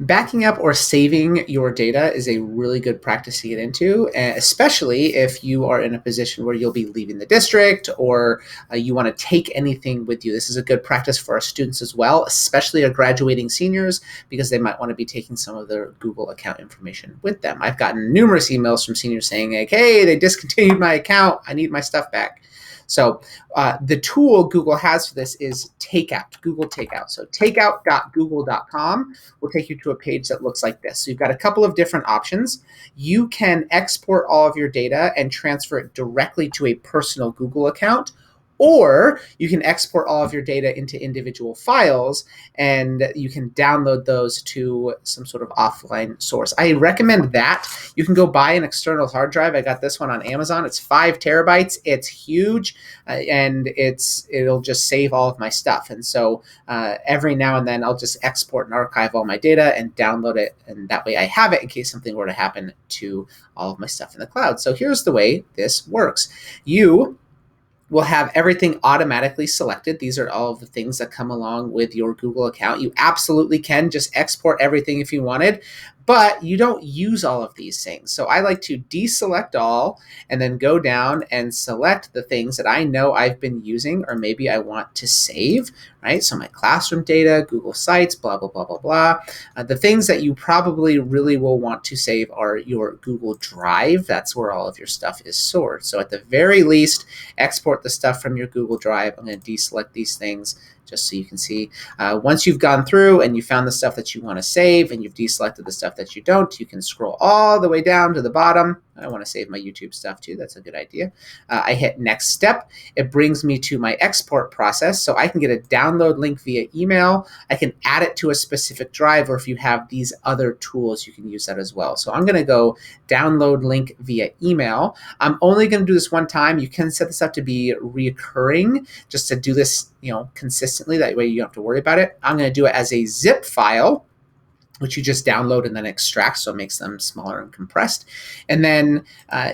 Backing up or saving your data is a really good practice to get into, especially if you are in a position where you'll be leaving the district or you want to take anything with you. This is a good practice for our students as well, especially our graduating seniors, because they might want to be taking some of their Google account information with them. I've gotten numerous emails from seniors saying, like, hey, they discontinued my account. I need my stuff back. So the tool Google has for this is Takeout, Google Takeout. So takeout.google.com will take you to a page that looks like this. So you've got a couple of different options. You can export all of your data and transfer it directly to a personal Google account, or you can export all of your data into individual files and you can download those to some sort of offline source. I recommend that. You can go buy an external hard drive. I got this one on Amazon. It's 5 terabytes. It's huge, and it'll just save all of my stuff. And so every now and then I'll just export and archive all my data and download it, and that way I have it in case something were to happen to all of my stuff in the cloud. So here's the way this works. You will have everything automatically selected. These are all of the things that come along with your Google account. You absolutely can just export everything if you wanted, but you don't use all of these things. So I like to deselect all and then go down and select the things that I know I've been using or maybe I want to save, right? So my classroom data, Google Sites, blah, blah, blah, blah, blah. The things that you probably really will want to save are your Google Drive. That's where all of your stuff is stored. So at the very least, export the stuff from your Google Drive. I'm going to deselect these things just so you can see. Once you've gone through and you found the stuff that you want to save and you've deselected the stuff that you don't, you can scroll all the way down to the bottom. I want to save my YouTube stuff too. That's a good idea. I hit next step. It brings me to my export process. So I can get a download link via email. I can add it to a specific drive, or if you have these other tools, you can use that as well. So I'm going to go download link via email. I'm only going to do this one time. You can set this up to be reoccurring just to do this, consistently. That way you don't have to worry about it. I'm going to do it as a zip file, which you just download and then extract, so it makes them smaller and compressed. And then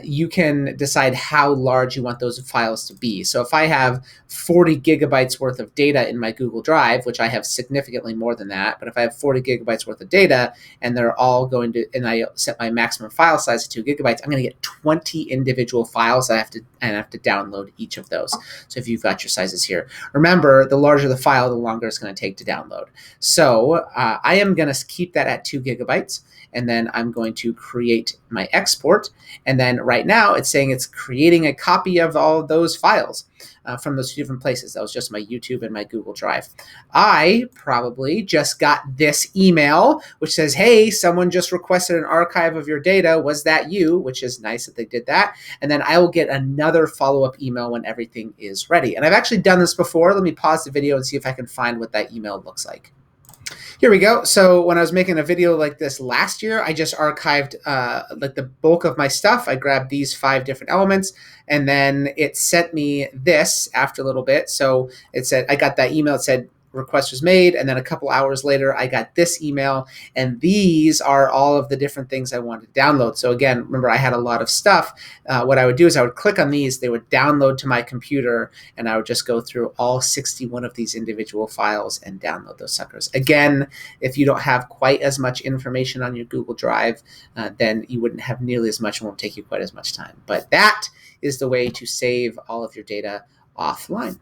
you can decide how large you want those files to be. So if I have 40 gigabytes worth of data in my Google Drive, which I have significantly more than that, but if I have 40 gigabytes worth of data and they're all going to, and I set my maximum file size to 2 gigabytes, I'm going to get 20 individual files. I have to download each of those. So if you've got your sizes here, remember, the larger the file, the longer it's going to take to download. So I am going to keep that at 2 gigabytes, and then I'm going to create my export. And then right now it's saying it's creating a copy of all of those files from those 2 different places. That was just my YouTube and my Google Drive. I probably just got this email which says, hey, someone just requested an archive of your data. Was that you? Which is nice that they did that. And then I will get another follow-up email when everything is ready. And I've actually done this before. Let me pause the video and see if I can find what that email looks like. Here we go. So when I was making a video like this last year, I just archived like the bulk of my stuff. I grabbed these 5 different elements, and then it sent me this after a little bit. So it said, I got that email. It said request was made, and then a couple hours later I got this email, and these are all of the different things I wanted to download. So again, remember, I had a lot of stuff. What I would do is I would click on these, they would download to my computer, and I would just go through all 61 of these individual files and download those suckers. Again, if you don't have quite as much information on your Google Drive, then you wouldn't have nearly as much and won't take you quite as much time. But that is the way to save all of your data offline.